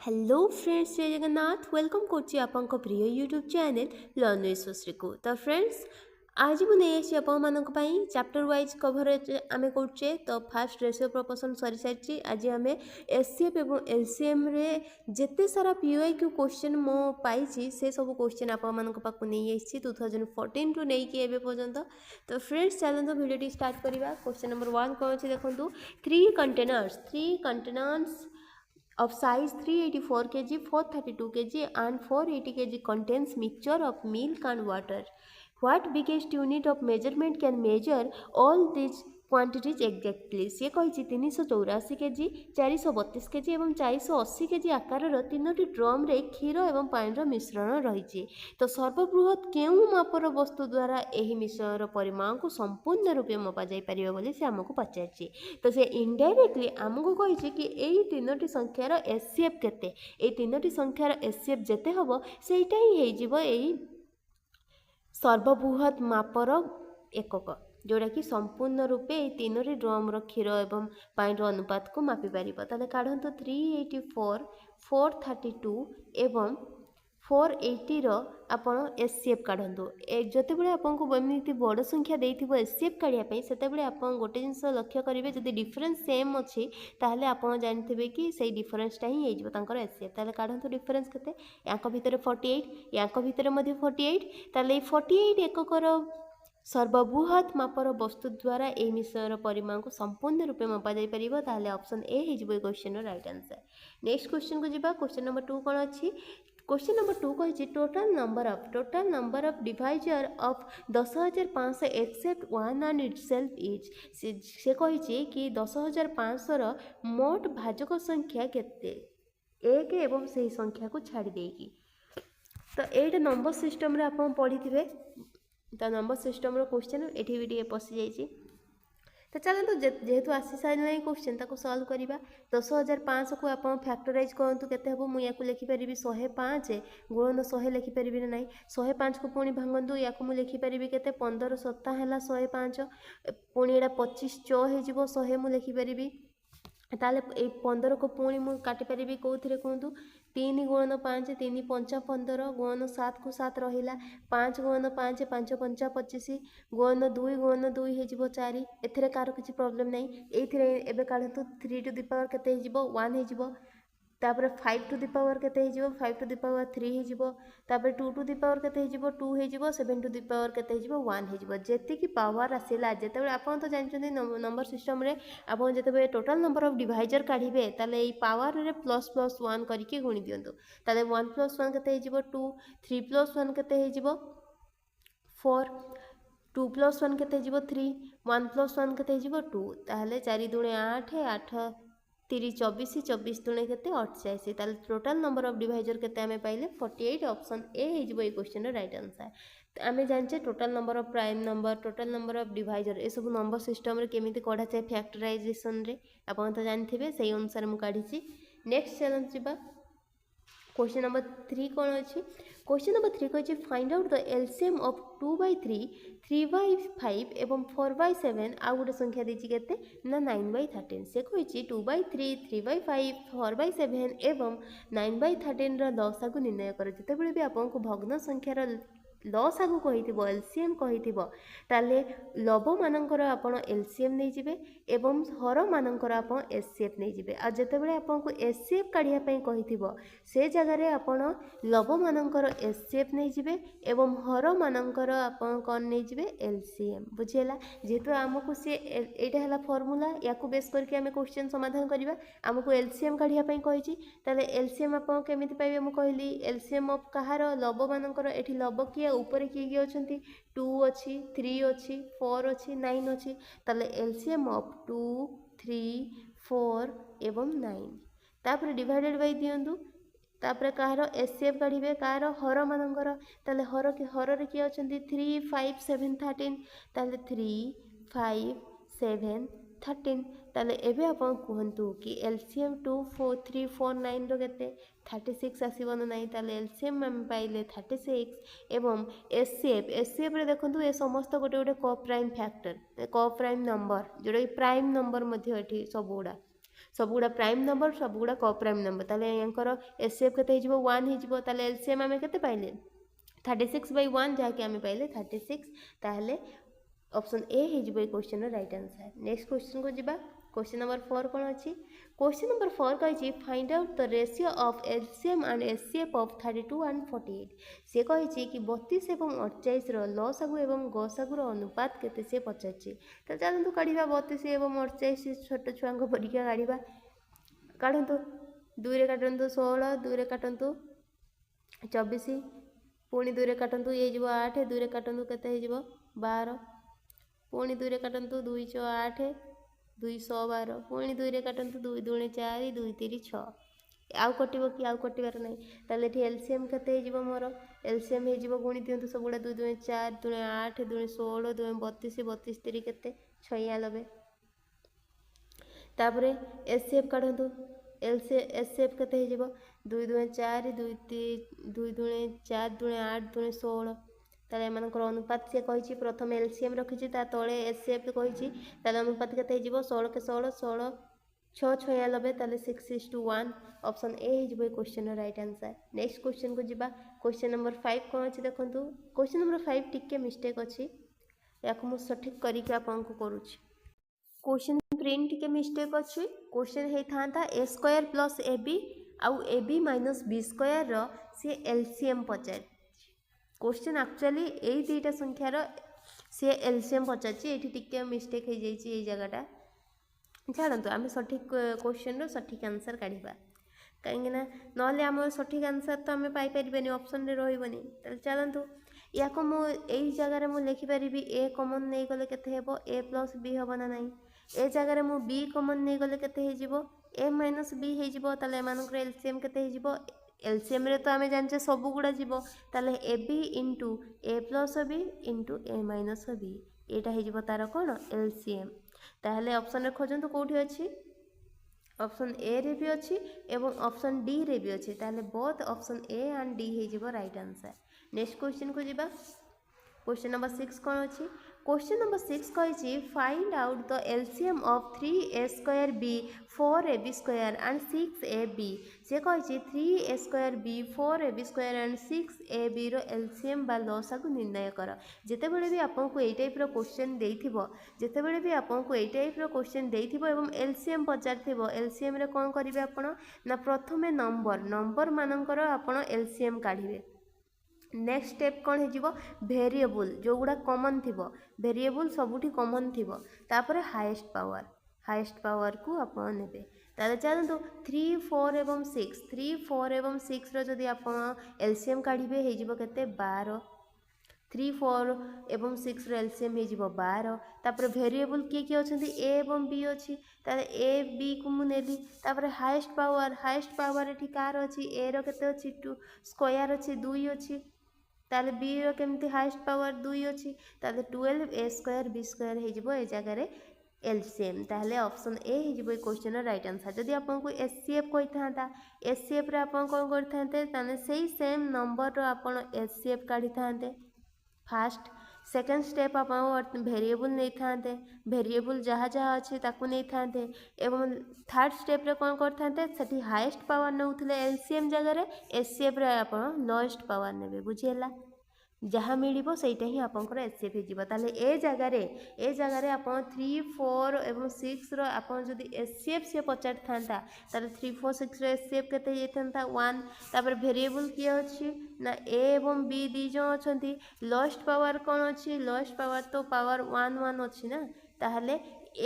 Hello friends, जय Jagannath. Welcome करछि आपनक प्रिय यूट्यूब चैनल लर्न विथ सुश्री को। तो फ्रेंड्स, आज मु नहीं आसी आपण मानक पई चैप्टर वाइज कवरेज आमे करछे। तो फास्ट रेशियो प्रोपोर्शन सरी सारी। आज आमे एससीएफ एवं एलसीएम रे जेते सारा पीओआईक्यू क्वेश्चन मो पाइछि से सब क्वेश्चन आपण मानक पाकु नहीं आसी 2014 टू नहीं कि एबे पर्यंत। तो फ्रेंड्स, चलନ୍ତୁ वीडियो स्टार्ट करिवा। क्वेश्चन नंबर 1 कोन अछि देखंतु। 3 containers of size 384 kg, 432 kg and 480 kg contains mixture of milk and water. What biggest unit of measurement can measure all these quantities exactly? से कही 384 केजी, 432 केजी एवं 480 KG आकार तीनोटी drum रे क्षीर एवं पानी मिश्रण रही। तो सर्वबृहत केउं मापर वस्तु द्वारा यही मिश्रण परिमाण को संपूर्ण रूपे मपा जाई परिबो बोली से हमको पचारछि। तो से इनडायरेक्टली आमको कही कि यही तीनोटी संख्यार एससीएफ केते, ए तीनोटी संख्यार एससीएफ जेते हबो सेटा ही हेइ जिवो एही सर्वबृहत मापर एकक, जोड़ा कि संपूर्ण रूपे ये तीनोटी ड्रम क्षीर एवं पानी अनुपात को मापी पार। ताले काढ़ंतु 384, 432 एवं 480 आपण एससीएफ काढ़ंतु। जते बेले आपको एमती बड़ संख्या देइथिबो एससीएफ काढ़िया सेते आपण गोटे जिनस लक्ष्य करेंगे, जदि डिफरेन्स सेम अच्छी ताहले आपण जानथिबे कि सेई डिफरेन्सटा ही हेइजिबो तांकर एससीएफ। ताहले काढ़ंतु डिफरेन्स केते, याक भितरे 48, याक भितरे मध्ये 48। ताहले 48 एककर सर्वबृहत मापर वस्तु द्वारा ए मिश्रण परिमाण को संपूर्ण रूपे मपा जाई परिबो। ताहले ऑप्शन ए हेइजिबो ए क्वेश्चन रो राइट आंसर। नेक्स्ट क्वेश्चन को जिबा। क्वेश्चन नंबर 2 कोन अछि। क्वेश्चन नंबर 2 कही total number of divisor of 10,500 except one and itself is. से कही कि 10,500 मोट भाजक संख्या केते एक एवं सही संख्या को छाड़ी देगी। तो ये नंबर सिस्टम रे आप पढ़ी थे। तो नंबर सिस्टम रो क्वेश्चन एठी भी पशि जाइए। तो चलते जेहेतु आसी सारे क्वेश्चन ताको सॉल्व करवा। 10,500 को आप फैक्टराइज करूँ के हम मुझे लिखिपारि 105 गुणन 100 लिखिपारि ना। 105 को पुणी भांगतु या मुझे लिखिपारि के 15 7 है 105 पुणी एटा 25 चौ हो 100 मुझे लिखिपारि। ताले 15 को पुणी मुझे काटिपारि कौन कहतु 3 गुणन 5 3 5 15 गुणन 7 को 7 रहा 5 गुणन 5 5 5 25 गुणन 2 गुणन 2 हो 4। एथिरे कार किसी प्रॉब्लम नहीं। ये काढ़तु 3 टू द पावर केते 1 हो। तापर 5 टू द पावर केते 5 टू द पावर 3 हो। तापर 2 टू द पावर केते 2 हो। 7 टू द पावर केते 1 हो। जेति की पावर आसिला जेते आपन तो जानछन्ती नंबर सिस्टम रे आपन जेते टोटल नंबर ऑफ डिवाइजर काढिबे ताले ए पावर रे प्लस प्लस 1 करके गुणी दियंतो। ताले 1 प्लस 1 केते 2, 3 प्लस 1 केते 4, 2 प्लस 1 केते 3, 1 प्लस 1 केते 2। ताहले 4 दुणे 8, 8 3 24, 24 दुणे केते 88। ताले टोटल नंबर ऑफ डिवाइजर केते आमे पाइले 48। ऑप्शन ए हेजिबो ए क्वेश्चन रो राइट आंसर। आमे जानचे total number of prime number, total number of divisor ए सब नंबर सिस्टम रे केमिति कढा जाय फैक्टराइजेशन रे आपन तो जानथिबे, सेही अनुसार मु काढिछि। नेक्स्ट चैलेंज जिबा। क्वेश्चन नंबर 3 कौन अच्छी। क्वेश्चन नंबर 3 कही find out the LCM of 2/3, 3/5 एवं 4/7 आउ गोटे संख्या देती के ना 9/13। से कही 2/3, 3/5, 4/7 एवं 9/13 लसागु को निर्णय कर। जितेबाला भी आपको भग्न संख्यार लसागु कही एलसीएम कही ताले लव मानकर आपण एलसीएम नहीं जिबे एवं हर मानकर आपण एससीएफ नहीं जिबे। आ जेतेबेले आपको एससीएफ काढिया पई कहिथिबो से जगह रे आपण लव मानकर एससीएफ नहीं जिबे एवं हर मानकर आपण कोन नहीं जिबे एलसीएम। बुझियला। जेहेतु आमको से एटा हला फार्मूला याकू बेस करके आमे क्वेश्चन समाधान करिबा। आमको एलसीएम काढिया पई कहिछि ताले एलसीएम आपण केमिति पाइबे। मु कहली एलसीएम ऑफ कहार लव मानकर एठी लव किए ऊपर किए अच्छी 2 अच्छी, 3 अच्छी, 4 अच्छी, 9 अच्छी। ताले एलसीएम ऑफ 2, 3, 4 एवं 9 तापर डिवाइडेड बाय दियंतु। तापर कहार एससीएफ काढिबे कहार हर मानकर। ताले हर रे किए अच्छी 3, 5, 7, 13। ताले 3, 5, 7, 13। ताले एबे आपण कहंतु कि एलसीएम 2, 4, 3, 4, 9 रो केते 36 आसीबो ना नहीं। ताले एलसीएम हम पाइले 36 एवं एससीएफ रे देखंतु ए समस्त गोटे गोटे को प्राइम फैक्टर को प्राइम नंबर जोड़ा प्राइम नंबर मध्ये एठी सब गुडा सबुगुड़ा प्राइम नंबर सबुगुड़ा कप्राइम नंबर ताले यांकर एचसीएफ केते हिजबो 1 हिजबो ताले एलसीएम आमे केते पाइले 36/1 जहाँकि आमे पाइले 36 ताहले ऑप्शन ए हिजबो क्वेश्चन रो राइट आंसर। नेक्स्ट क्वेश्चन को जिबा क्वेश्चन नंबर 4 कोन अछि क्वेश्चन नंबर 4 कहि find out the ratio of LCM and HCF of 32 and 48 से कहि कि 32 एवं 48 रो लसागु एवं गसागु रो अनुपात केते से पचाछि तो चलंतु काढिबा 32 एवं 48 छोट छुआंक परीक्षा काढिबा काढंतु 2 रे काटंतु 16 2 रे काटंतु 24 पुणी 2 रे काटंतु ये जिवो 8 2 रे काटंतु केते हे जिवो 12 पुणी 2 रे काटंतु 2 × 8 212 पुणी 2 रे काटंतु 2 2 4 2 3 6 आउ कटिबो कि आउ कटिबार नै ताले एठी एलसीएम केते हे जिवो मोर एलसीएम हे जिवो गुणी दियंतु सबुडा 2 2 4 2 8 2 16 2 32 32 3 केते 96 तापरे एचसीएफ काढंतु एचसीएफ केते हे जिवो 2 2 4 2 2 2 4 2 8 2 16 ताले एमानकर अनुपात से कहिछि प्रथम एलसीएम रखिछि ता तळे एचसीएफ कहिछि ताले अनुपात केते हे जिवो 16 के 16 16 6 96 ताले 6:1 ऑप्शन ए हे जिवो क्वेश्चन रो राइट आंसर। नेक्स्ट क्वेश्चन को जिबा क्वेश्चन नंबर 5 कोन अछि देखंतु क्वेश्चन नंबर 5 टिके मिस्टेक अछि याकु मु सठिक करी के आपन को करूछि क्वेश्चन प्रिंट टिके मिस्टेक अछि क्वेश्चन हे थांता a स्क्वायर प्लस ab आउ ab माइनस b स्क्वायर रो से एलसीएम पचार क्वेश्चन एक्चुअली एई दुईटा संख्यार से एलसीएम पचारछि एठी टिके मिस्टेक हे जाइछि एई जगहटा छाड़ंतु आम सठिक क्वेश्चन रो सठिक आंसर काढिबा कहीं ना नले आम सठिक आंसर तो आम पाई परिबेनी ऑप्शन रे रहइबनी चलंतु या को मु एई जगह रे मु लिखि परिबी a कॉमन नै गले केते हेबो a प्लस b होबो ना नाही ए जगह रे मु b कॉमन नै गले केते हे जिवो a माइनस b हे जिवो ताले मानकर एलसीएम केते हे जिवो एलसीएम रे तो आमे जानचे सब गुडा जिवो ताले ab into a plus b into a minus b एटा हे जिवो तार कोन एलसीएम ताहले ऑप्शन रे खोजंतु कोठी अछि ऑप्शन ए रे भी अछि एवं ऑप्शन डी रे भी अछि ताहले both option A and D हे जिवो राइट आंसर। नेक्स्ट क्वेश्चन को जिबा क्वेश्चन नंबर 6 कोन अछि क्वेश्चन नंबर 6 कहिछि find out the LCM of 3a square b 4ab square and 6ab से कहिछि 3a square b 4ab square and 6ab रो एलसीएम बा लसागु निर्णय कर जेते बेले भी आपन को एई टाइप रो क्वेश्चन देइथिबो जेते बेले भी आपन को एई टाइप रो क्वेश्चन देइथिबो एवं एलसीएम पचारथिबो एलसीएम रे कोन करिवे आपन ना प्रथमे नंबर मानकर आपन एलसीएम काढिबे नेक्स्ट स्टेप कौन हो वेरिएबल जो गुड़ा कॉमन थी वेरिएबल सबुठी कॉमन थी तापर हाईएस्ट पावर को आप ने ताले चलतु 3 4 एवं 6 3 4 एवं 6 रो जदि आप एलसीएम काढिबे हे जिवो केते 12 3 4 एवं 6 रो एलसीएम हे जिवो 12 तापर वेरिएबल किए अछंती a एवं b अछि ताले a b को मु नेली तापर हाईएस्ट पावर एठी कार अछि a रो केते अछि 2 स्क्वायर अछि 2 अछि ताले b रो केमती हाईएस्ट पावर 2 अछि ताले 12 a स्क्वायर b स्क्वायर हे जिवो ए जगह रे एलसीएम ताहले ऑप्शन ए हे जिवो क्वेश्चन रो राइट आंसर। जदि आपन को एचसीएफ कहि थांता एचसीएफ रे आपन कोन करथांते ताने सेही सेम नंबर रो आपन एचसीएफ काढी थांते फास्ट सेकेंड स्टेप आप वेरिएबल नहीं थांते वेरिएबल जहाँ जहाँ अच्छे ताकू नहीं थांते एवं थर्ड स्टेप रे कौन करथांते सेठी हाईएस्ट पावर नउथिले एलसीएम जगह रे एचसीएफ रे आपण लोएस्ट पावर नेबे बुझियला जहाँ मिलिबो सेटा ही आपनकर एचसीएफ हे जिवो ताले ए जगह रे आपण 3 4 एवं 6 रो आपण जदि एचसीएफ से पचार थांता ताले 3 4 6 रो एचसीएफ केते हे थांता 1 तापर वेरिएबल किए अछि ना ए एवं बी दी जो अछंती लोएस्ट पावर कोन अछि लोएस्ट पावर तो पावर 1 1 अछि ना ताहले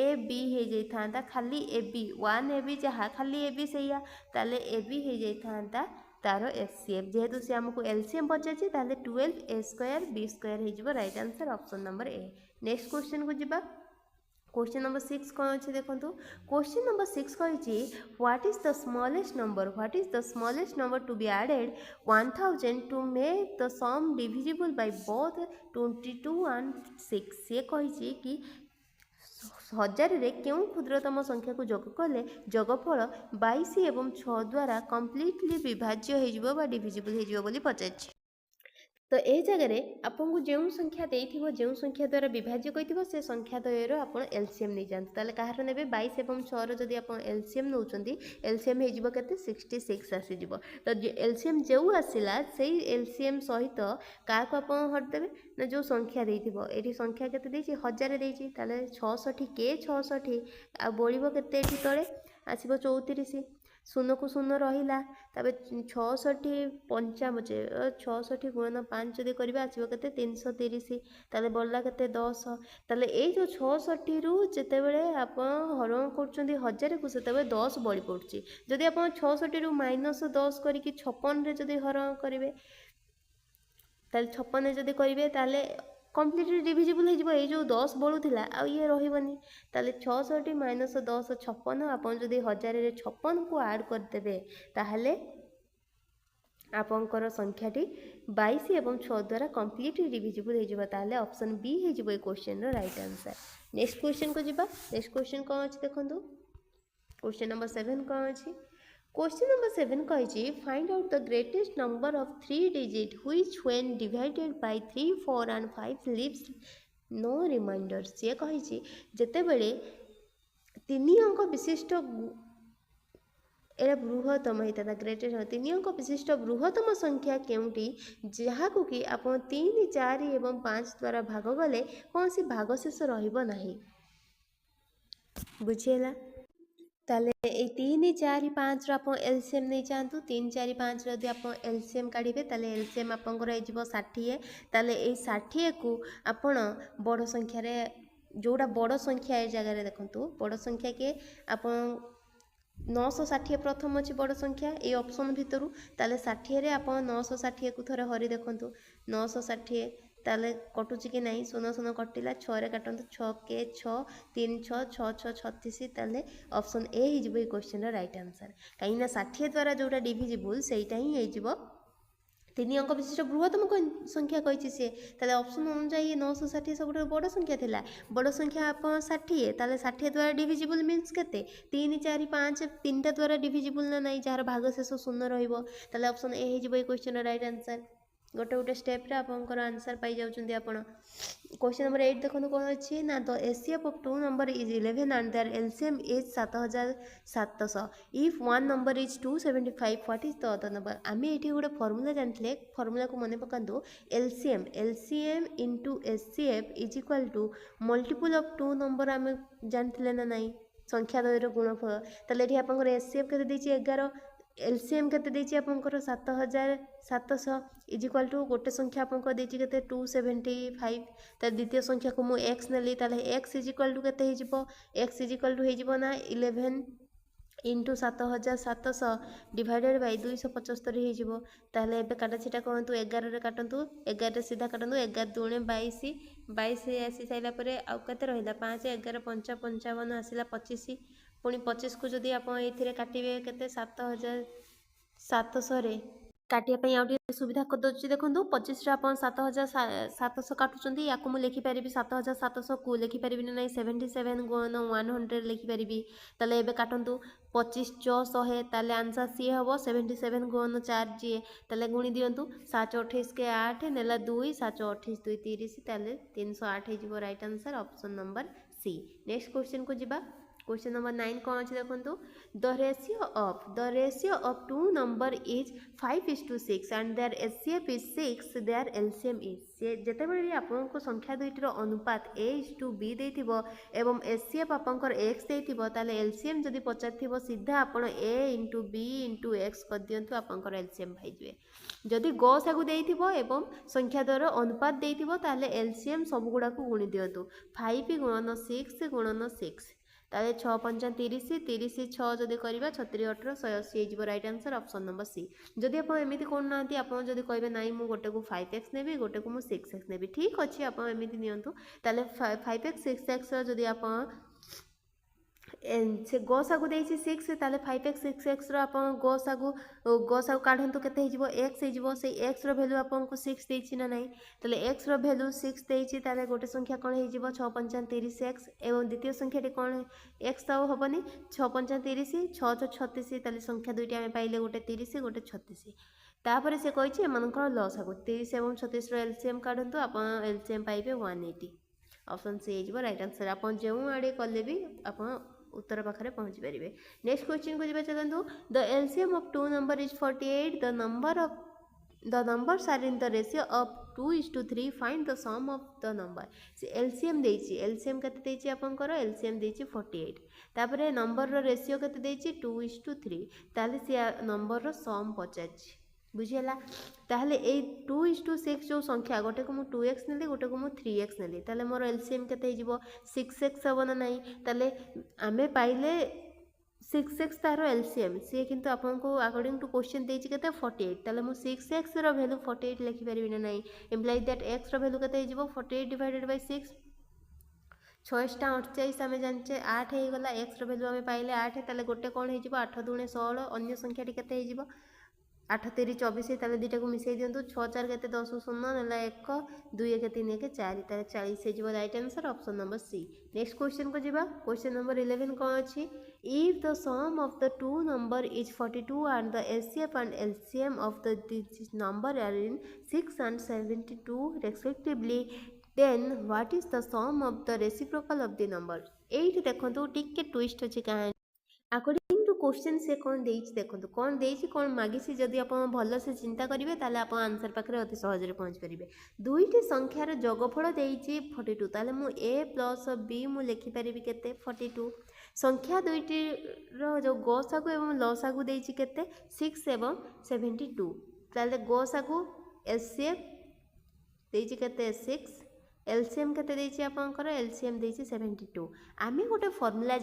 ए बी हे जाई थांता खाली ए बी 1 ए बी जहाँ खाली ए बी सैया ताले ए बी हे जाई थांता तारो एचसीएफ जेहेतु से हमको एलसीएम पचाछि ताले 12 a स्क्वायर b स्क्वायर हे जिवो right answer option number A. Next question को जिबा क्वेश्चन नंबर 6 कोन अछि देखंतु क्वेश्चन नंबर 6 कहिछि what is the smallest number to be added 1000 to make the sum divisible by both 22 and 6 से कहिछि कि 1000 रे क्यों क्षुद्रतम संख्या को जोग कले जोगफल 22 एवं 6 द्वारा कम्प्लीटली विभाज्य हो डिविजिबल हो पचार तो यही जगह आपको जो संख्या देथिबो जो संख्या द्वारा विभाज्य कहिथिबो से संख्या द्वयर आपण एलसीएम नहीं जानते ताले कहार नेबे 22 एवं 6 रो जदी आपण एलसीएम नउचंदी एलसीएम हे जिवो केते 66 आसी जिवो तो एलसीएम जो आसिला सेही एलसीएम सहित का को आपण हट देबे ना जो संख्या देथिबो एठी संख्या केते देछि 1000 देछि ताले 66 के 66 आ बोलिबो केते एठी तळे आसीबो 34 शून्य को शून्य रहा तबे 66 पंचामचे 66 गुणन 5 जदि करवा आसो के 330 ताले बढ़ला के 10 ताले ये जो 66 रु जिते बड़े आप हरण कर 1000 को से 10 बढ़ी पड़ी जदि आप 66 रु -10 करके 56 जदि हरण करेंगे 56 जदि करेंगे ताले कम्प्लीटली डिविजिबल हो जो 10 बढ़ुला आ ये रही ताले 66 -10 56 आप जदि 1000 56 को आड करदे ताहले आपंकर संख्याटी 22 एवं 6 द्वारा कम्प्लीटली डिविजिबल हो ऑप्शन बी हो question right answer. Next question को जीवा नेक्स्ट क्वेश्चन कौन अच्छे देखो क्वेश्चन नंबर 7 कौन अच्छी क्वेश्चन नंबर 7 कही find out the greatest number of 3 digit which when divided by 3 4 and 5 leaves no remainder C कही जिते बड़े 3 अंक विशिष्ट एरा बृहत्तम होता ग्रेटेस्ट 3 अंक विशिष्ट बृहत्तम संख्या केउटी जहाकू कि आप 3 4 एवं 5 द्वारा भाग गले कौन सी भागशेष रहिबो नाही बुझेला ताले 3 4 5 आप एलसीएम नहीं चाहतु 3 4 5 जदि आप एलसीएम काढ़े ताले एलसीएम आपंकर हो 60 ताले 60 को आपण बड़ संख्यार जोड़ा बड़ संख्या ए जगह देखु बड़ संख्या के आप 960 प्रथम अच्छी बड़ संख्या ये ऑप्शन भितर ताले 60 आप 960 को थोड़े हरी देखु 960 ताले कटुची कि नहीं 0 0 कटिला 6 काटतु 6 के 6 3 6 6 6 36 ताले ऑप्शन ए हो क्वेश्चन राइट आंसर कहीं 60 द्वारा जोटा डिविजिबल सेटा ही हो 3 अंक विशिष्ट बृहत्तम संख्या कही सी ताले ऑप्शन अनुसार 960 सब बड़ संख्या थिला बड़ संख्या आप 60 ताले 60 द्वारा डिविजिबल मीन्स केते 3 4 5 3टा द्वारा डिविजिबल ना नहीं जार भागशेष शून्य रहिबो ताले ऑप्शन ए हो क्वेश्चन राइट आंसर गोटे गोटे स्टेप रे आपनकर आंसर पाई जाउछन्ती आपण क्वेश्चन नंबर 8 देखो कौन अच्छी ना the HCF of 2 number is 11 and their LCM is 7700 if one number is 275 what is the other number आम ये गोटे फर्मूला जानते फर्मूला को मन पकातु LCM LCM into HCF is equal to multiple of 2 number आम जानते ना नहीं संख्या द्वयर गुणफल ताले एठी आपनकर एचसीएफ केते देछि 11 एलसीएम केते देछि आपनकर 7700 इज इक्वाल टू गोटे संख्या आपको देछि केते 275 त द्वितीय संख्या को मु x नेली ताले x इज इक्वाल टू केते हेजिबो x इज इक्वाल टू हेजिबो ना 11 इंटू 7700 डिवाइडेड बाय 275 हेजिबो ताले एबे काटा छिटा करंतु 11 रे काटंतु 11 रे सीधा काटंतु 11 दूणे 22 22 आसी साइला परे आ केते रहिला 5 11 5 55 आसीला 25 पुणी 25 को जदि आप ये काटे के 7700 रे काटिया आउटे सुविधा कर दूसरी देखो 25 आप 7700 काटुंट या लिखिपारि 7700 को लिखिपारि ना 77 गुणन 100 लिखिपारि ताले एबे काटंतु 25 × 100 ताले आंसर सी हम 77 गुणन 4 जी ताले गुणी दिंतु 7 28 के 8 नेला 2 7 28 2 30 ताले 308 हो right answer option number C. Next question को जीवा क्वेश्चन नंबर 9 कौन अच्छे देखो the ratio of 2 number is 5:6 and their HCF is 6 their LCM is जिते बड़े आपको संख्या दुईटर अनुपात A:B देथिबो एवं एचसीएफ आपंकर x देथिबो ताले एलसीएम जदि पचार सीधा आपण A:B:x कर दियंतु आपंकर एलसीएम पाइबे जदि गसा को देथिबो एवं संख्या द्वारा अनुपात देथिबो ताले एलसीएम सब गुडा को गुणी दियंतु 5 गुणन 6 गुणन 6 ताले 6 5 30 30 6 जदि करबा 36 18 180 हो right answer option number C. जदि आप एमती कौन ना आप जदि कहे ना मु गोटे को 5x नेबी गोटे को मु 6x नेबी ठीक अच्छे आप एमती नियंतु ताले 5x 6x जदि आप से गसागु देछि 6 ताले 5x 6x रो आपन गसागु काढंतु केते हिजबो x हिजबो से x रो वैल्यू आपन को 6 देछि ना नहीं ताले x रो वैल्यू 6 देछि ताले गोटे संख्या कोन हिजबो 6 5 30x एवं द्वितीय संख्याटी कोन x तो हबनी 6 5 30 6 6 36 ताले संख्या दुईटी आमे पाइले गोटे 30 गोटे 36 तापर से कहिछि एमानकर लसागु 30 एवं 36 रो एलसीएम काढंतु आपन एलसीएम पाइबे 180 ऑप्शन सी हिजबो राइट आंसर आपन जेउ आडे कले भी आपन उत्तर पाखरे पहुँची पारे। नेक्स्ट क्वेश्चन को जब चलतु the LCM of two number is 48 the numbers are in the ratio of 2:3 find the sum of the number से एलसीएम देछि एलसीएम केते देछि आपनकर एलसीएम देछि 48 तापरे नंबर रो रेशियो केते देछि 2:3 ताले से नंबर रो सम पचाछि बुझिला ताहले ए 2:6 जो संख्या गोटे को मु 2x नेली गोटे को मु 3x नेली ताले मोर एलसीएम केते हिजबो 6x हबो ना नाही ताले आमे पाइले 6x तारो एलसीएम से किंतु आपन को अकॉर्डिंग टू क्वेश्चन देछि केते 48 ताले मु 6x रो वैल्यू 48 लिखि परिबि ना नाही इंप्लाई दैट x रो वैल्यू केते हिजबो 48 डिवाइडेड बाय 6 6 टा 48 आमे जानचे 8 हे गला x रो वैल्यू आमे पाइले 8 ताले गोटे कोन हिजबो 8 दुणे 16 अन्य संख्याटी केते हिजबो 8 3 24 ताले दुटा को मिसई दियंतु 6 4 केते 10 0 नला 1 2 1 3 1 4 ताले 40 हे जिवो right answer option number C. Next question को जिबा क्वेश्चन नंबर 11 कोन अछि if the sum of the two number is 42 and the HCF and LCM of the this number are in 6 and 72 respectively then what is the sum of the reciprocal of the number एठी देखंतु टिके twist अछि कहानी according to question से कौन देछि देखंतु कौन देछि कौन मागिछि जदि आपण भलो से चिंता करिवे ताले आपण आंसर पाखरे अति सहज रे पहुंच परिबे दुईटी संख्यार जोगफल देछि 42 ताले मु a प्लस b मु लिखि परिबि केते 42 संख्या दुईटी रो जो गसागु एवं लसागु देछि केते 6 एवं 72 ताले गसागु एचसीएफ देछि केते 6 एलसीएम केते देछि आपनकर एलसीएम देछि 72 आमे गोटे फार्मूला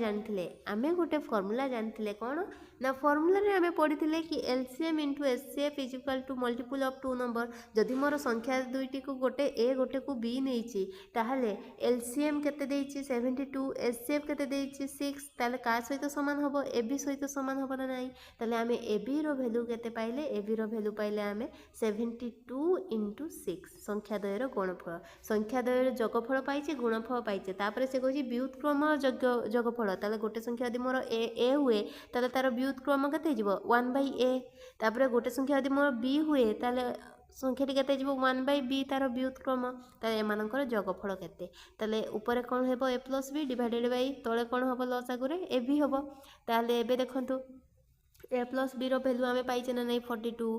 जानथिले कोन ना फार्मूला रे आमे पढिथिले कि LCM into HCF is equal to multiple of two number जदि मोर संख्या दुईटी को गोटे ए गोटे को बी नेछि ताहले एलसीएम केते देछि 72 एचसीएफ केते देछि 6 ताले का सहित समान हबो एबी सहित समान हबो ना नाही ताले आमे एबी रो वैल्यू केते पाइले एबी रो वैल्यू पाइले आमे 72 * 6 संख्या द्वयर गुणफल संख्या द्वयर जोगफल पाइछे गुणफल पाइछे तापर से कहछि व्युत्क्रम जोगफल ताले गोटे संख्या यदि मोर ए हुए ताले तार व्युत्क्रम केते हिजबो 1/a तापर गोटे संख्या यदि मोर b हुए ताले संख्याटी केते हिजबो 1/b तार व्युत्क्रम ताले एमानकर जोगफल केते ताले ऊपर कोन हेबो a + b डिवाइडेड बाय तळे कोन हबो लसागुरे ab हबो ताले एबे देखंतु a + b रो वैल्यू आमे पाइछे ना नाही 42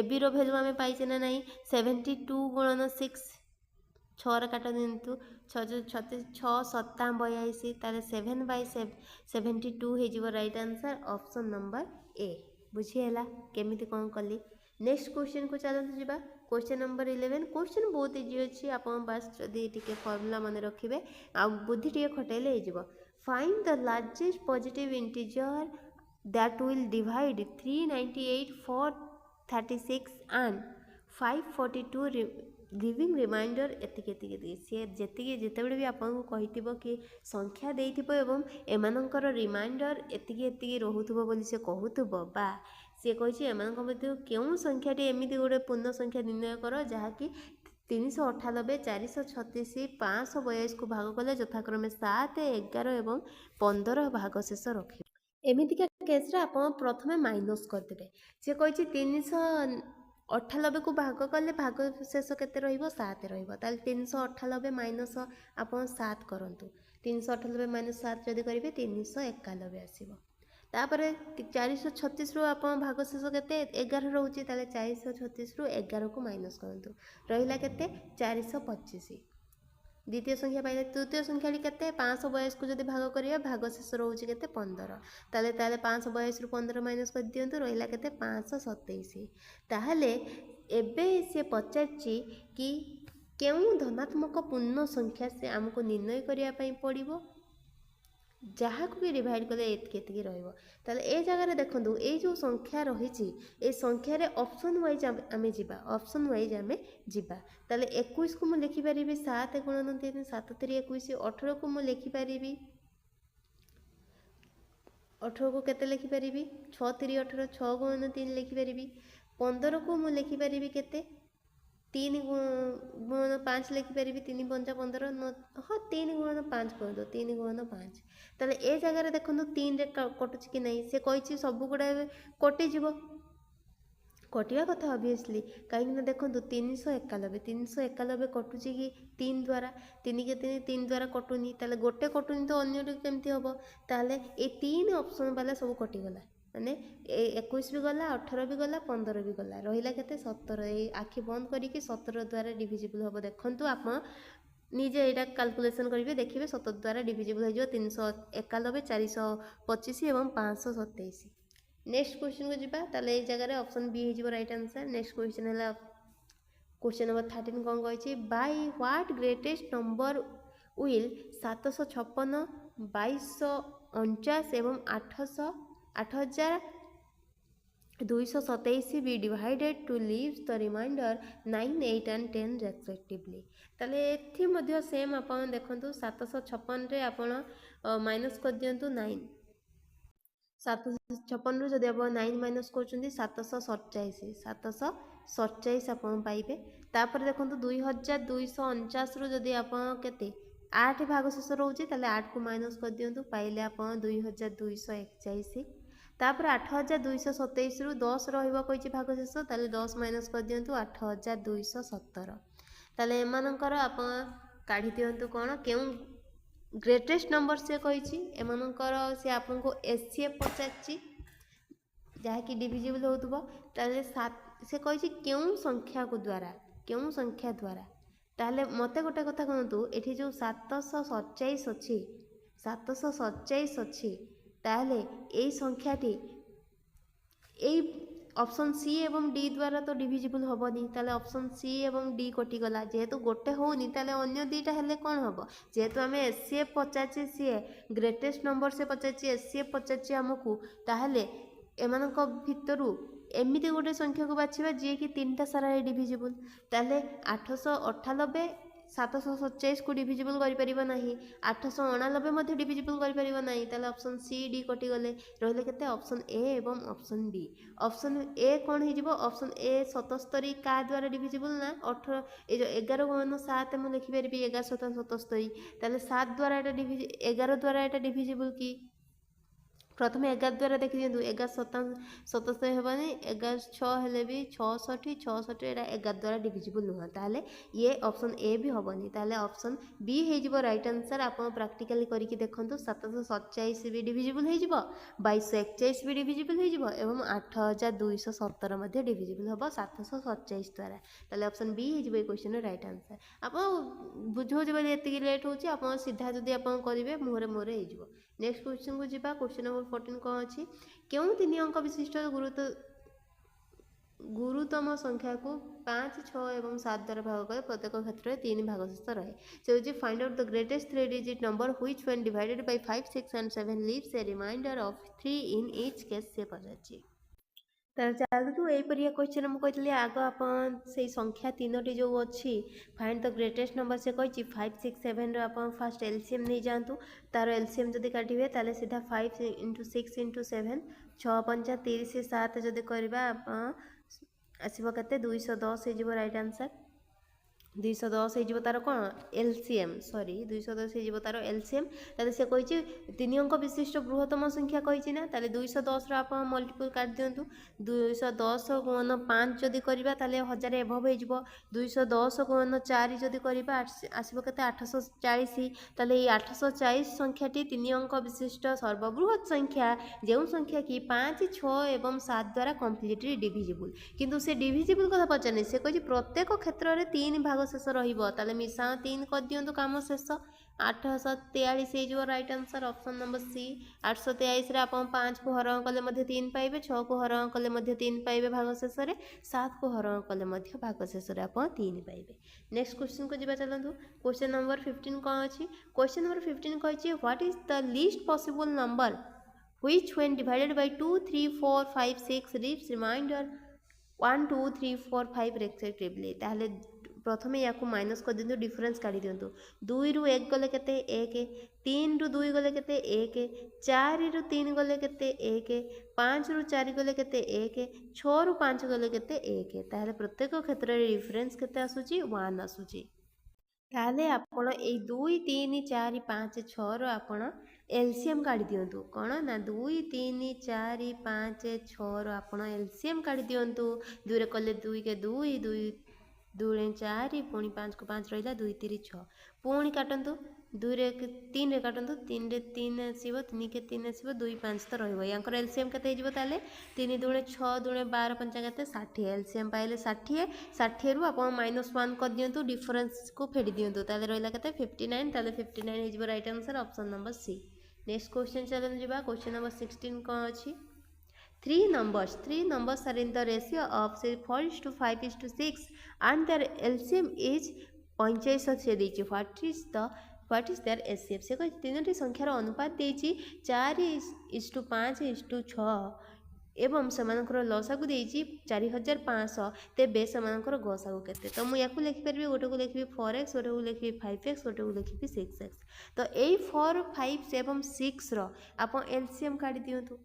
ab रो वैल्यू आमे पाइछे ना नाही 72 * 6 6 काट दिंतु 6 36 6 7 82 ताले 7/72 हे जीवो right answer option number A बुझिएला केमिति कोन कली। नेक्स्ट क्वेश्चन को चलते जिबा क्वेश्चन नंबर 11 क्वेश्चन बहुत इजी अछि आपन बस जदी टिके फार्मूला माने रखिबे आ बुद्धि टिके खटेले हे जीवो find the largest positive integer that will divide 398 436 and 542 giving remainder एतिके सी जेतिके जितेबले भी आपको कहिथिबो कि संख्या देइथिबो एवं एमानकर रिमाइंडर एतिके रहुथिबो बोली से कहूथिबो बा सी कहिछि एमानक मध्ये केउ संख्याटी एमिति गोटे पूर्ण संख्या निर्णय कर जहाँकि 398 436 522 को भाग कले यथाक्रमे 7 11 एवं 15 भाग शेष रखिबे एमितिका केस रे आपण प्रथमे माइनस करदेबे से कहिछि 398 को भाग कले भाग शेष केते रहिबो 7 रहिबो ताल 398 माइनस आपण 7 करंतु 398 - 7 जदि करिवे 391 आसीबो तापर 436 रु आपण भाग शेष केते 11 रहउची ताले 436 रु 11 को माइनस करंतु रहिला केते 425 द्वितीय संख्या पाइले तृतीय संख्या केते 522 को जदि भाग करिया भाग शेष रहउची केते 15 ताले 522 रु 15 माइनस कर दियंतु रहिला केते 527 ताहले एबे से पचाची कि केउ धनात्मक पूर्ण संख्या से हमको निर्णय करिया पई पड़िबो जहाँ को भी डिवाइड कले एतके रहिबो ताले ए जगह रे देखंतु ए जो संख्या रहिछि ए संख्या रे ऑप्शन वाइज आमे जिबा ऑप्शन वाइज आमे जिबा ताले 21 को मु लिखि परिबी 7 × 3 7 3 21 18 को मु लिखि परिबी 18 को केते लिखिपारि 6 3 18 6 गुणन 3 लिखिपारि 15 को मु लिखिपारि केते 3 गुणन 5 लिखिपारि 3 5 15 हाँ 3 गुणन 5 कर 3 गुणन 5 ताले ए जगह देखो 3 रे कटुच कि नहीं से कही सब गुड़ा कटिज कटिया कथा ऑब्वियसली कहीं देखो 391 कटुची कि 3 द्वारा 3 के 3 द्वारा कटुनी ताले गोटे कटुनी तो अन्य केमती हम ताले ये 3 ऑप्शन वाला सब कटिगला माने 21 भी गला 18 भी गला 15 भी गला रहिला केते 17 ये आखि बंद करिके 17 द्वारा डिविजिबल हम देखंतु आपण निजे एटा कैलकुलेशन करेंगे देखिए 17 द्वारा डिविजिबल हो 391 425 एवं 527 नेक्स्ट क्वेश्चन को जीवा ताले ए जगह ऑप्शन बी हो राइट आंसर नेक्स्ट क्वेश्चन है क्वेश्चन नंबर 13 कौन कही by what greatest number will 756 2249 एवं 8227 be divided to leaves the remainder 9 8 and 10 respectively ताले एथि मध्य सेम आपण देखंतु 756 रे आपण माइनस कर दियंतु 9 756 रु जदि आप 9 माइनस कर 747 आप पाइबे तापर देखो 2249 रु जदि आप केते 8 भाग शेष रोचे 8 को माइनस कर दियंतु पाइले आप 2241 तापर 8227 रु 10 रहिबा कहिछि भाग शेष 10 माइनस कर दियंतु 8217 ताले एमानकर आप काढी दियंतु कोन केउ ग्रेटेस्ट नंबर से कही एमानकर से आपको एससीएफ पचार जहाँकि डिविजिबल होतबो ताले से कही क्यों संख्या को द्वारा क्यों संख्या द्वारा ताले मते गोटे कथा कहतु एठी जो 747 अच्छी 747 अच्छी ताले एई संख्याटी एई ऑप्शन सी एवं डी द्वारा तो डिविजिबल होबनी ताले ऑप्शन सी एवं डी कटिगला जेहेतु गोटे होनी ताले अन्य दुईटा हेले कौन हम जेहेतु आम एससीएफ पचार सी ग्रेटेस्ट नंबर से पचार एससीएफ पचार आमको ताहले एमानक भितरु एमिति गोटे संख्या को बाछिबा जे कि 3टा सारा डिविजिबल ताले 898 747 को डिविजिबल करिपरिबा नाही 889 मध्ये डिविजिबल करिपरिबा नाही ताले ऑप्शन सी डी कटि गले रहले केते ऑप्शन ए एवं ऑप्शन बी ऑप्शन ए कौन हो जिवो ऑप्शन ए 77 का द्वारा डिविजिबल ना 18 ए जो 11 गुणन 7 मु लिखि परबी 11 77 ताले 7 द्वारा एटा 11 द्वारा एटा डिविजिबल की प्रथम 11 द्वारा देखी दिखाँ 11 77 हेबानी 11 6 हेले भी 66 66 एटा 11 द्वारा डिविजिबल नुह ताले ये ऑप्शन ए भी हेनी ताले ऑप्शन बी हो राइट आंसर आप प्रैक्टिकली करके देखो 747 भी डिविजिबल हो 2241 भी डिविजिबल हो एवं 8217 डिविजिबल हम 747 द्वारा ताले ऑप्शन बी हो क्वेश्चन राइट आंसर आप बुझो जब ये लेट हो सीधा जदि आप करेंगे मुहरे मुहरे हो नेक्स्ट क्वेश्चन को जीवा क्वेश्चन नंबर 14 कौन अच्छी क्यों 3 अंक विशिष्ट गुरुतम संख्या को 5 6 और 7 द्वारा भाग कले प्रत्येक क्षेत्र में 3 भाग शेष रहे से find out the greatest 3 digit number which when divided by 5 6 and 7 leaves a remainder of 3 in each case से पचार चलतु यहीपरिया क्वेश्चन मुझे कही आग आप संख्या 3टी जो अच्छी फाइंड द ग्रेटेस्ट नंबर से कही 5 6 7 आप फास्ट एलसीएम नहीं जातु तार एलसीएम जब काटे ताले सीधा 5 × 6 × 7 6 5 30 7 जब करवा आसब के 210 हो राइट आंसर 210 हो तार कौन एलसीएम सॉरी 210 हो तार एलसीएम ताले से कही 3 अंक विशिष्ट बृहत्तम संख्या कही ना ताले 210 आप मल्टीपल काट दिंतु 210 गुणन 5 जदि करवा ताले 1000 एभव हो 210 गुणन 4 जदि करवा आसब के 840 ताले 840 संख्याटी 3 अंक विशिष्ट सर्वबृहत संख्या जो संख्या कि 5 6 एवं 7 द्वारा कम्प्लीटली डिविजिबल किंतु से डिविजिबल कथा पचारनी से कही प्रत्येक क्षेत्र में 3 भाग शेष रहा मिसाण 3 कर दिंतु कम शेष 843 हो right answer option number C 823 आप 5 को हरण कले 3 पाइबे 6 को हरण कले 3 पाइबे भाग शेष 7 को हरण कले भाग शेष आप 3 पाइबे नेक्स्ट क्वेश्चन को जीवा चलतु क्वेश्चन नंबर 15 कौन अच्छी क्वेश्चन नंबर 15 कही what is the least possible number which when divided by 2 3 4 5 6 leaves remainder 1 2 3 4 5 respectively ताहले प्रथम या माइनस कर दिंतु डिफरेन्स काढ़ी दिंतु 2 रु 1 गले केते 1 3 रु 2 गले केते 1 4 रु 3 गले केते 1 5 रु 4 गले केते 1 6 रु 5 गले केते 1 ताहले प्रत्येक क्षेत्र रे डिफरेन्स केते आसुची 1 आसुची ताहले आपण ए 2 3 4 5 6 रो आपण एलसीएम काढ़ी दिंतु कौन ना 2 3 4 5 6 रो आपण एलसीएम काढ़ी दिंतु 2 रे कले 2 के 2 2 2 4 पुणी 5 को 5 रहा 2 3 6 पुणी काटतु 2 रे 3 रे काटतु 3 रे 3 आसो 3 के 3 आसो 2 5 तो रही एलसीएम के 3 दूणे 6 दूणे 12 पंचा के 60 एलसीएम पाइले 60 60 रु आप -1 कर दिंतु डिफरेन्स को फेडी दिंतु रहा के 59 59 हो right answer option number C. Next question चलन जा क्वेश्चन नंबर 16 कौन अच्छी three numbers are in the ratio of say 4:5:6 and their LCM is 45 से देछि what is their HCF से कहि तीनोटी संख्यार अनुपात देछि 4:5:6 एवं सेमानकर लसागु देछि 4500 तेबे सेमानकर गसागु केते तो मु याकु लिखि परबी गोटे को लिखि 4x गोटे को लिखि 5x गोटे को लिखि 6x तो एई 4 5 एवं 6 रो आपण एलसीएम काढी दियंतु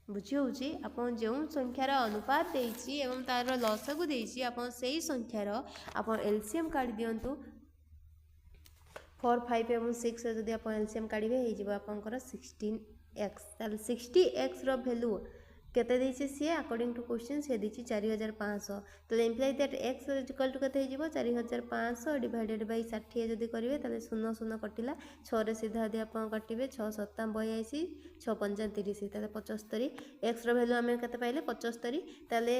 बुझी होउची आपण जो संख्यार अनुपात देछि एवं तार लसागु देछि आपण सेही संख्यार आपण एलसीएम काढी दियंतु 4 5 एवं 6 जदि आपण एलसीएम काढिबे हे जिवो आपनकर 16x ताल 60x रो वैल्यू केते देछि सी अकॉर्डिंग टू क्वेश्चन से देछि 4500 तो imply that x equal to केते जिवो 4500 डिवाइडेड बाय 60 जदि करिवे ताले 0 0 कटिला 6 रे सीधा दे आपण काटिबे 6 7 82 6 5 30 ताले 75 x रो वैल्यू हमें केते पाइले 75 ताले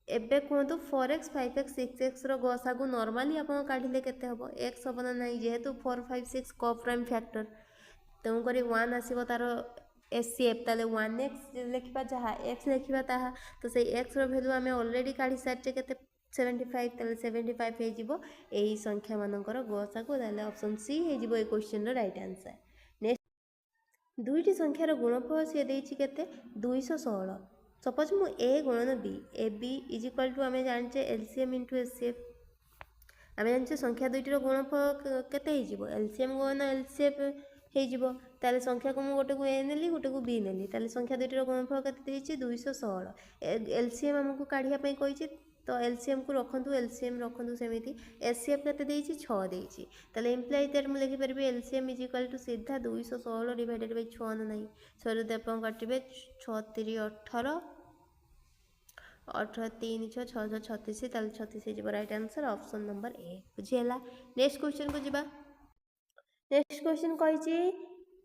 एबे कहतु 4x 5x 6x रो गसागु नॉर्मली आपण काढिले केते हबो x हबना नाही जेहेतु 4 5 6 को प्राइम फैक्टर तेणु करी 1 आसीबो तारो एचसीएफ ताले 1x लिखिबा जहा x लिखिबा ताहा तो से x रो वैल्यू हमें ऑलरेडी काढी सारचे केते 75 ताले 75 हे जिवो एही संख्या मानकर गसागु ताले ऑप्शन सी हे जिवो ए क्वेश्चन रो राइट आंसर। नेक्स्ट दुईटी संख्यार गुणफल से देछि केते 216 सपोज मु ए गुणन B A B is equal to आम जाने एलसीएम इंटू एचसीएफ आम जाने संख्या दुईटर गुणफल केते एलसीएम गुणन एलसीएफ हो ताले संख्या को मुझे गोटे को ए नेली गोटे को बी नेली ताले संख्या दुईटर गुणफल केते 216 एलसीएम आमको काढ़ापी कही तो एलसीएम को रखु एलसीएम रखु सेमती एचसीएफ केते 6 देछि ताले इम्प्लाई दैट मु लिखि परबी एलसीएम इज इक्वल टू सीधा 216 डिवाइडेड बाय 6 ना नहीं 6 रे आपण काटिबे 6 3 18 18 3 6 6 36 ताले 36 हो right answer option number A बुझिला। नेक्स्ट क्वेश्चन को जिबा नेक्स्ट क्वेश्चन कही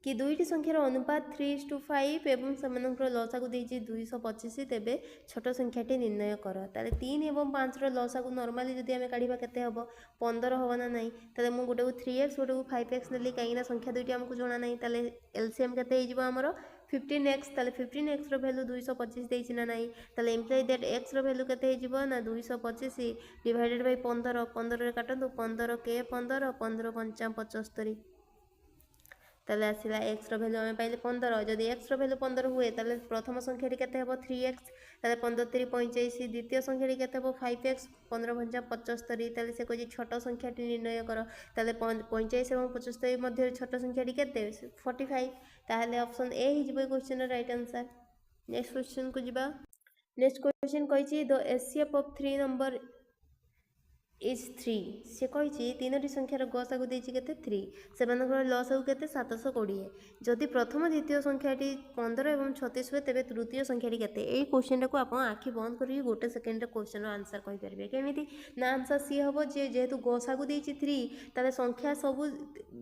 कि दुईटी संख्यार अनुपात 3:5 एवं सेमानकर लसागु देछि 225 तेबे छोट संख्याटी निर्णय कर ताले 3 एवं 5 रो लसागु नॉर्मली जदि आमे काढिबा केते हबो 15 हबो ना नहीं ताले मु गोटे को 3x गोटे को 5x नेली काईना संख्या दुईटी हमकु जणा नहीं ताले एलसीएम केते हे जिवो हमरो 15x ताले 15x रो वैल्यू 225 देछि ना नहीं ताले इम्प्लाई दैट x रो वैल्यू केते हे जिवो ना 225 डिवाइडेड बाय 15 15 रे काटंतु 15 के 15 15 5 75 ताले आसिला x रो वैल्यू हमें पाइले 15 जदि x रो वैल्यू 15 हुए ताले प्रथम संख्याटी केते हबो 3x ताले 15 3 85 द्वितीय संख्याटी केते हबो 5x 15 5 75 ताले से कोइ छोट संख्याटी निर्णय कर ताले 85 एवं 75 मध्य छोट संख्याटी केते 45 ताले ऑप्शन ए हि जिवो question right answer. Next question को जिबा नेक्स्ट क्वेश्चन कहिछि the HCF of 3 number is 3 से कही तीनोटी संख्यार गसागु देछि केते 3 सेमानकर लसागु केते 720 जदि प्रथम द्वितीय संख्याटी 15 एवं 36 हुए तेबे तृतीय संख्याटी केते एई क्वेश्चन को आपण आखि बंद करी गोटे सेकेंड रे क्वेश्चन रो आंसर कहि परबे केमिति ना आंसर सी हबो जे जेहेतु गसागु देछि 3 ताले संख्या सब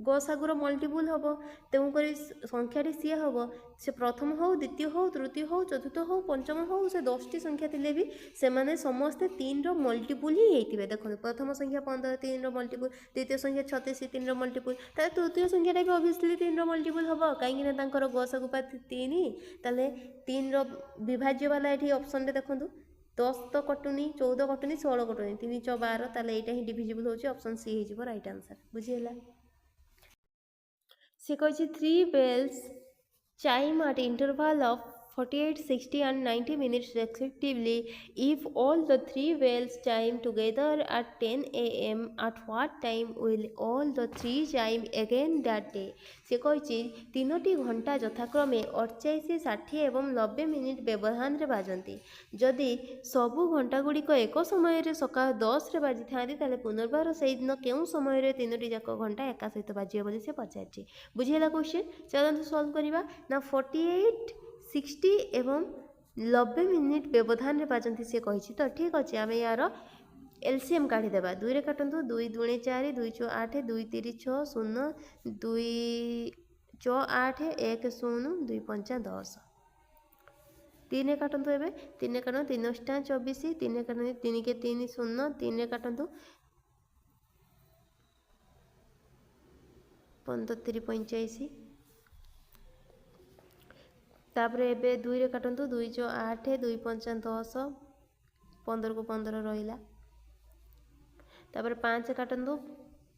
गसागु रो मल्टीपल हबो तेउ करी संख्याटी सी हबो से प्रथम हो द्वितीय हो तृतीय हो चतुर्थ हो पंचम हो से 10 टी संख्या थिले भी से माने समस्त 3 रो मल्टीपल ही हेतिबे देखो प्रथम संख्या 15 3 रो मल्टीपल द्वितीय संख्या 36 3 रो मल्टीपल ताले तृतीय संख्याटा भी ऑब्वियसली 3 रो मल्टीपल हबो काहे कि तांकर गसागु पा 3 ताले 3 रो विभाज्य वाला एठी ऑप्शन रे देखंतु 10 तो कटुनी 14 कटुनी 16 कटुनी 3 6 12 ताले एटा ही डिविजिबल होची ऑप्शन सी हे जिवो राइट आंसर बुझिला। से कहि 3 bells chime at interval of 48, 60 and 90 minutes respectively. If all the three whales chime together at 10 a.m. at what time will all the three chime again that day? से कही तीनोटी घंटा यथाक्रमे 48, 60 एवं 90 minute व्यवधान रे बाजती जदि सबु घंटा गुड़िक एक समय सकाळ 10 रे बाजी था पुनर्बार से दिन केउं समय तीनोटी जाक घंटा एका सहित बाजिए बोली से पचार बुझेगा क्वेश्चन चलते सॉल्व करवा ना 48, 60 एवं 90 मिनिट व्यवधान रे बाजती से कही तो ठीक अच्छे आम यार एलसीएम काढ़ीदेवा 2 रे काटतु 2 दूणे 4 2 चौ 8 2 3 6 0 2 चौ 8 1 0 2 5 10 3 रे काटतु एबे 3 रे काटतु 3 टा 24 3 रे काटतु 3 के 3 0 3 रे काटतु 15 85 तापरे एबे 2 रे काटतु 2 चौ 8 2 5 10 15 को 15 रहिला तापर 5 काटतु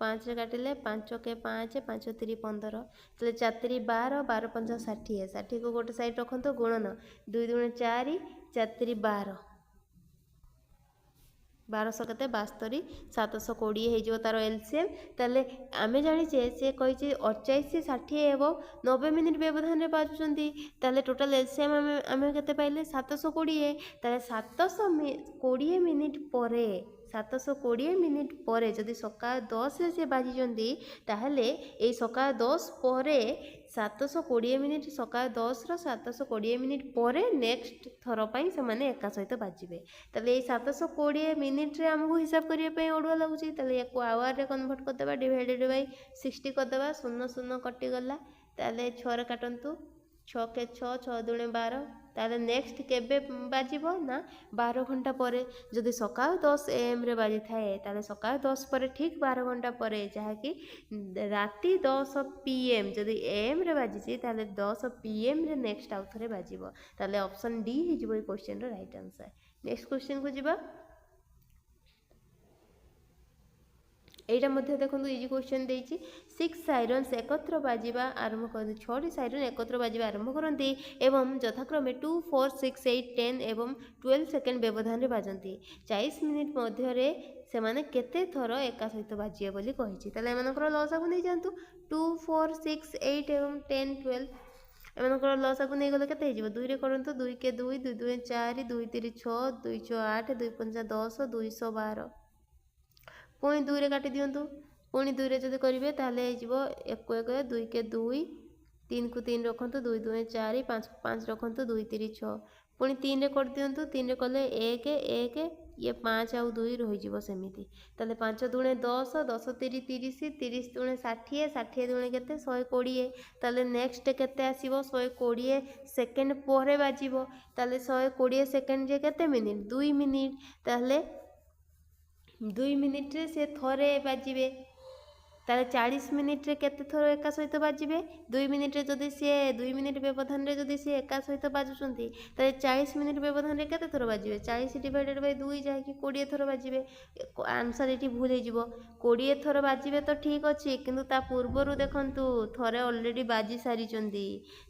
5 रे काटिले 5 के 5 5 3 15 तो 4 3 12 12 5 60 60 को गोटे साइड रखंतु गुणन 2 दूणे 4 4 3 12 1200 के 72 720 हो तार एलसीएम ताले आमे जानिचे से कही 48 60 एवं 90 मिनिट व्यवधान रे बाजुचंती ताले टोटल एलसीएम आमे केते पाइले 720 ताले 720 मिनिट परे 720 मिनिट परे जदि सकाळ 10 रे से बाजिचंती ताहले ए सकाळ 10 परे 720 मिनिट सकाळ 10 रो 720 मिनिट परे नेक्स्ट थर पई से माने एका सहित बाजिबे ताले ए 720 मिनिट रे हमहु हिसाब करिया पई ओडुआ लागुची ताले एको आवर रे कन्वर्ट कर देबा डिवाइडेड बाय 60 कर देबा 0 0 कटि गला ताले 6 रे काटंतु 6 के 6 6 दूणे 12 ताले नेक्स्ट केबे बाजिबो ना 12 घंटा परे जदि सकाळ 10 AM रे बाजी थाए ताले सकाळ 10 परे ठीक 12 घंटा परे जहा कि राति 10 PM जदि AM रे बाजिची ताले 10 PM रे नेक्स्ट आउ थरे बाजिबो ताले ऑप्शन डी हि जिवो क्वेश्चन रो राइट आंसर नेक्स्ट क्वेश्चन को जिबा एटा मध्य देखो इजी क्वेश्चन देछि 6 साइरन्स एकत्र बाजिबा आरंभ करते 6 साइरन एकत्र बाजिबा आरंभ करते एवं यथाक्रमे 2 4 6 8 10 एवं 12 सेकेंड व्यवधान रे बाजंती 40 मिनिट मध्य रे से माने केते थर एका सहित बाजिए बोली कहिछि तले एमानकर लसा को नै जानतु 2 4 6 8 एवं 10 12 एमानकर लसा को नै गले केते हिजिबो 2 रे करंतु 2 के 2 2 2 4 2 3 6 2 6 8 2 5 10 212 पुणी 2 रे काटि दियंतु पुणी 2 रे जदि करिवे ताले हिजिबो 1 1 2 के 2 3 को 3 रखंतु 2 2 4 5 5 रखंतु 2 3 6 पुणी 3 रे कर दियंतु 3 रे कले 1 1 ये 5 आउ 2 रहि जिवो सेमिति ताले 5 दुणे 10 10 3 30 30 दुणे 60 60 दुणे केते 120 ताले नेक्स्ट केते आसीबो 120 सेकंड परे बाजिबो ताले 120 सेकंड जे केते मिनिट 2 मिनिट ताले 2 मिनिट रे से थरे बाजिबे ताले 40 मिनिट रे केते थर एका सहित बाजिबे 2 मिनिट रे जदि से 2 मिनिट व्यवधान रे जदि से एका सहित बाजुचंती ताले 40 मिनिट व्यवधान रे केते थर बाजिबे 40 डिवाइडेड बाय 2 जाय कि 20 थर बाजिबे आंसर एटी भूल हे जिवो 20 थर बाजिबे तो ठीक अछि किंतु ता पूर्वरु देखंतु थरे ऑलरेडी बाजी सारी चंदी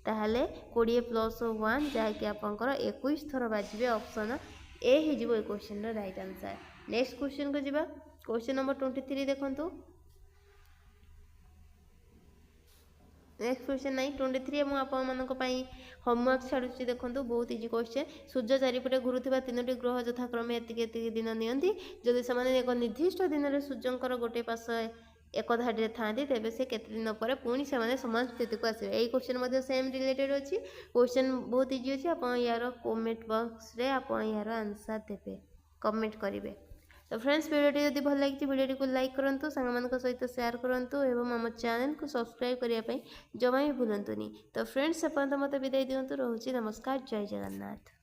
ताहाले 20 + 1 जाय कि आपनकर 21 थर बाजिबे ऑप्शन ए हे जिवो ए क्वेश्चन रो राइट आंसर नेक्स्ट क्वेश्चन को जिबा क्वेश्चन नंबर 23 देखंतु नेक्स्ट क्वेश्चन नाइ 23 मु आपन मानक पई होमवर्क छाडुची देखंतु बहुत इजी क्वेश्चन सूर्य चारिपटे घुरुथिबा तीनोटी ग्रह यथाक्रमे एतिके दिन नियंती जदि समान एक निर्दिष्ट दिन रे सूर्यंकर गोटे पास एक धाड़ी रे थांती तेबे से केते दिन पर पुणी से माने समान स्थिति को आसे एई क्वेश्चन मध्ये सेम रिलेटेड अछि क्वेश्चन बहुत इजी अछि आपन यार कमेंट बॉक्स रे आपन यार आंसर देबे कमेंट करिवे तो फ्रेंड्स वीडियो यदि भल लगी वीडियो को लाइक करंतु संग सहित शेयर करंतु एवं आम चैनल को सब्सक्राइब करने जमा भी भूलंतुनी तो फ्रेंड्स से मत विदाई दिंतु रोचे नमस्कार जय जगन्नाथ।